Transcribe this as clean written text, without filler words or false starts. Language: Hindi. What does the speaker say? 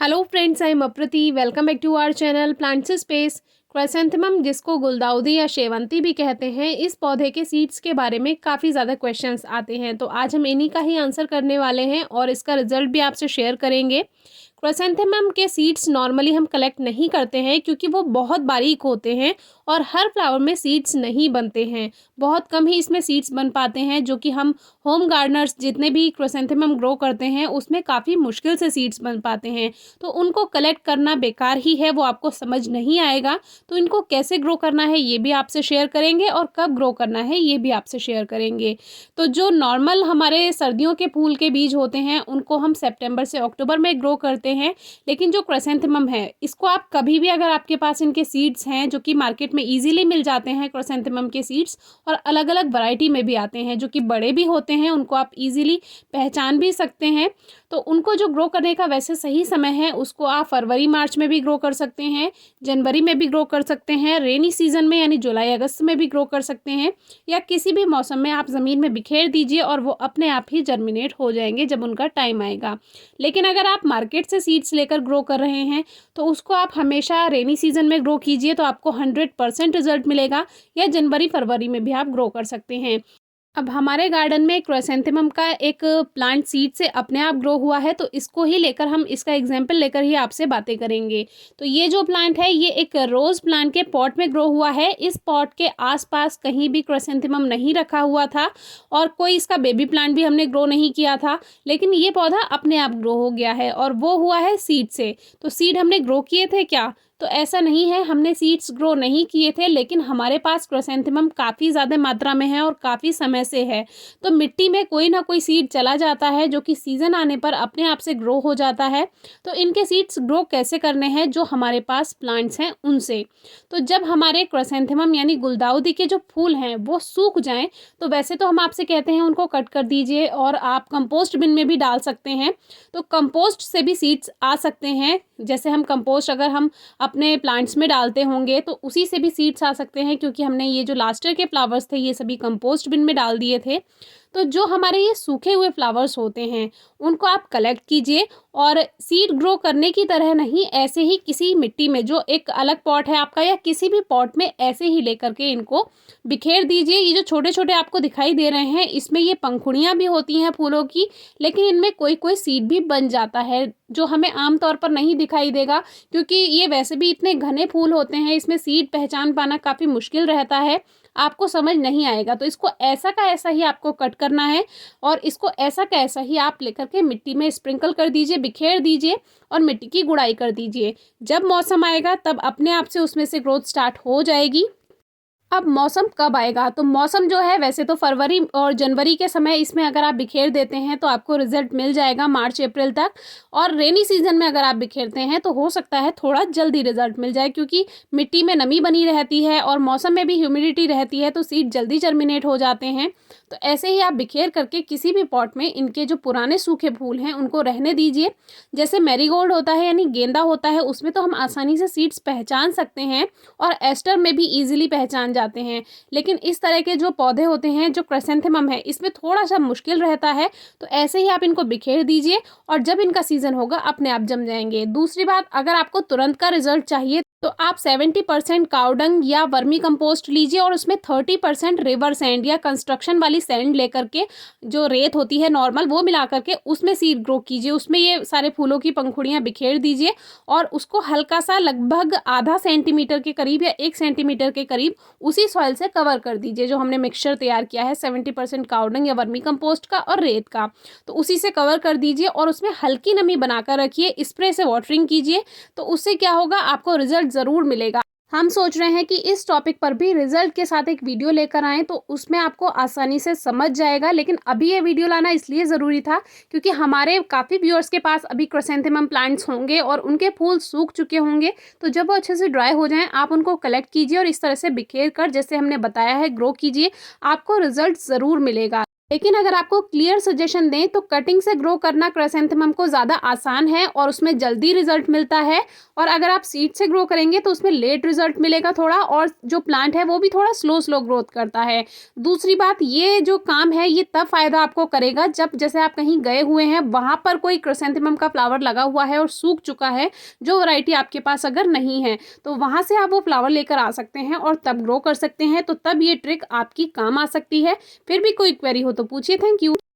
Hello friends, I am Aprati. Welcome back to our channel plants space. Chrysanthemum, जिसको गुलदाउदी या शेवंती भी कहते हैं, इस पौधे के सीड्स के बारे में काफ़ी ज़्यादा क्वेश्चंस आते हैं, तो आज हम इन्हीं का ही आंसर करने वाले हैं और इसका रिजल्ट भी आपसे शेयर करेंगे। क्राइसेंथेमम के सीड्स नॉर्मली हम कलेक्ट नहीं करते हैं क्योंकि वो बहुत बारीक होते हैं और हर फ्लावर में सीड्स नहीं बनते हैं। बहुत कम ही इसमें सीड्स बन पाते हैं, जो कि हम होम गार्डनर्स जितने भी क्राइसेंथेमम ग्रो करते हैं उसमें काफ़ी मुश्किल से सीड्स बन पाते हैं। तो उनको कलेक्ट करना बेकार ही है, वो आपको समझ नहीं आएगा। तो इनको कैसे ग्रो करना है ये भी आपसे शेयर करेंगे और कब ग्रो करना है ये भी आपसे शेयर करेंगे। तो जो नॉर्मल हमारे सर्दियों के फूल के बीज होते हैं उनको हम सितंबर से अक्टूबर में ग्रो करते हैं, लेकिन जो क्राइसेंथेमम है इसको आप कभी भी, अगर आपके पास इनके सीड्स हैं जो कि मार्केट में इजीली मिल जाते हैं क्राइसेंथेमम के सीड्स, और अलग अलग वैरायटी में भी आते हैं जो कि बड़े भी होते हैं, उनको आप इजीली पहचान भी सकते हैं। तो उनको जो ग्रो करने का वैसे सही समय है उसको आप फरवरी मार्च में भी ग्रो कर सकते हैं, जनवरी में भी ग्रो कर सकते हैं, रेनी सीजन में यानी जुलाई अगस्त में भी ग्रो कर सकते हैं, या किसी भी मौसम में आप ज़मीन में बिखेर दीजिए और वो अपने आप ही जर्मिनेट हो जाएंगे जब उनका टाइम आएगा। लेकिन अगर आप मार्केट से सीड्स लेकर ग्रो कर रहे हैं तो उसको आप हमेशा रेनी सीजन में ग्रो कीजिए, तो आपको 100% रिजल्ट मिलेगा, या जनवरी फरवरी में भी आप ग्रो कर सकते हैं। अब हमारे गार्डन में क्राइसेंथेमम का एक प्लांट सीड से अपने आप ग्रो हुआ है, तो इसको ही लेकर हम इसका एग्जाम्पल लेकर ही आपसे बातें करेंगे। तो ये जो प्लांट है ये एक रोज़ प्लांट के पॉट में ग्रो हुआ है। इस पॉट के आसपास कहीं भी क्राइसेंथेमम नहीं रखा हुआ था और कोई इसका बेबी प्लांट भी हमने ग्रो नहीं किया था, लेकिन ये पौधा अपने आप ग्रो हो गया है और वो हुआ है सीड से। तो सीड हमने ग्रो किए थे क्या? तो ऐसा नहीं है, हमने सीड्स ग्रो नहीं किए थे, लेकिन हमारे पास क्राइसेंथेमम काफ़ी ज़्यादा मात्रा में है और काफ़ी समय से है। तो मिट्टी में कोई ना कोई सीड चला जाता है जो कि सीज़न आने पर अपने आप से ग्रो हो जाता है। तो इनके सीड्स ग्रो कैसे करने हैं? जो हमारे पास प्लांट्स हैं उनसे। तो जब हमारे क्राइसेंथेमम यानी गुलदाउदी के जो फूल हैं वो सूख जाएँ, तो वैसे तो हम आपसे कहते हैं उनको कट कर दीजिए और आप कंपोस्ट बिन में भी डाल सकते हैं। तो कंपोस्ट से भी सीड्स आ सकते हैं। जैसे हम कंपोस्ट अगर हम अपने प्लांट्स में डालते होंगे तो उसी से भी सीड्स आ सकते हैं, क्योंकि हमने ये जो लास्ट ईयर के फ्लावर्स थे ये सभी कंपोस्ट बिन में डाल दिए थे। तो जो हमारे ये सूखे हुए फ्लावर्स होते हैं उनको आप कलेक्ट कीजिए और सीड ग्रो करने की तरह नहीं, ऐसे ही किसी मिट्टी में जो एक अलग पॉट है आपका या किसी भी पॉट में ऐसे ही लेकर के इनको बिखेर दीजिए। ये जो छोटे छोटे आपको दिखाई दे रहे हैं इसमें ये पंखुड़ियाँ भी होती हैं फूलों की, लेकिन इनमें कोई कोई सीड भी बन जाता है जो हमें आम तौर पर नहीं दिखाई देगा, क्योंकि ये वैसे भी इतने घने फूल होते हैं, इसमें सीड पहचान पाना काफ़ी मुश्किल रहता है, आपको समझ नहीं आएगा। तो इसको ऐसा का ऐसा ही आपको कट करना है और इसको ऐसा का ऐसा ही आप लेकर के मिट्टी में स्प्रिंकल कर दीजिए, बिखेर दीजिए और मिट्टी की गुड़ाई कर दीजिए। जब मौसम आएगा तब अपने आप से उसमें से ग्रोथ स्टार्ट हो जाएगी। अब मौसम कब आएगा? तो मौसम जो है वैसे तो फरवरी और जनवरी के समय इसमें अगर आप बिखेर देते हैं तो आपको रिजल्ट मिल जाएगा मार्च अप्रैल तक, और रेनी सीजन में अगर आप बिखेरते हैं तो हो सकता है थोड़ा जल्दी रिजल्ट मिल जाए, क्योंकि मिट्टी में नमी बनी रहती है और मौसम में भी ह्यूमिडिटी रहती है, तो सीड जल्दी जर्मिनेट हो जाते हैं। तो ऐसे ही आप बिखेर करके किसी भी पॉट में इनके जो पुराने सूखे फूल हैं उनको रहने दीजिए। जैसे मैरीगोल्ड होता है यानी गेंदा होता है, उसमें तो हम आसानी से सीड्स पहचान सकते हैं और एस्टर में भी ईजिली पहचान जाते हैं, लेकिन इस तरह के जो पौधे होते हैं जो क्राइसेंथेमम है इसमें थोड़ा सा मुश्किल रहता है। तो ऐसे ही आप इनको बिखेर दीजिए और जब इनका सीजन होगा अपने आप जम जाएंगे। दूसरी बात, अगर आपको तुरंत का रिजल्ट चाहिए तो आप 70% काउडंग या वर्मी कंपोस्ट लीजिए और उसमें 30% रिवर सैंड या कंस्ट्रक्शन वाली सैंड लेकर के, जो रेत होती है नॉर्मल, वो मिला करके उसमें सीड ग्रो कीजिए। उसमें ये सारे फूलों की पंखुड़ियाँ बिखेर दीजिए और उसको हल्का सा लगभग आधा सेंटीमीटर के करीब या 1 सेंटीमीटर के करीब उसी सॉइल से कवर कर दीजिए। जो हमने मिक्सचर तैयार किया है 70% काउडंग या वर्मी कंपोस्ट का और रेत का, तो उसी से कवर कर दीजिए और उसमें हल्की नमी बनाकर रखिए। स्प्रे से वाटरिंग कीजिए, तो उससे क्या होगा, आपको रिजल्ट ज़रूर मिलेगा। हम सोच रहे हैं कि इस टॉपिक पर भी रिजल्ट के साथ एक वीडियो लेकर आएँ, तो उसमें आपको आसानी से समझ जाएगा। लेकिन अभी ये वीडियो लाना इसलिए ज़रूरी था क्योंकि हमारे काफ़ी व्यूअर्स के पास अभी क्राइसेंथेमम प्लांट्स होंगे और उनके फूल सूख चुके होंगे। तो जब वो अच्छे से ड्राई हो जाएं आप उनको कलेक्ट कीजिए और इस तरह से बिखेर कर, जैसे हमने बताया है, ग्रो कीजिए। आपको रिजल्ट ज़रूर मिलेगा। लेकिन अगर आपको क्लियर सजेशन दें तो कटिंग से ग्रो करना क्राइसैंथेमम को ज़्यादा आसान है और उसमें जल्दी रिजल्ट मिलता है। और अगर आप सीड से ग्रो करेंगे तो उसमें लेट रिजल्ट मिलेगा थोड़ा, और जो प्लांट है वो भी थोड़ा स्लो स्लो ग्रोथ करता है। दूसरी बात, ये जो काम है ये तब फ़ायदा आपको करेगा जब जैसे आप कहीं गए हुए हैं, वहाँ पर कोई क्राइसैंथेमम का फ्लावर लगा हुआ है और सूख चुका है, जो वैरायटी आपके पास अगर नहीं है, तो वहाँ से आप वो फ्लावर लेकर आ सकते हैं और तब ग्रो कर सकते हैं। तो तब ये ट्रिक आपकी काम आ सकती है। फिर भी कोई क्वेरी हो तो पूछिए। Thank you.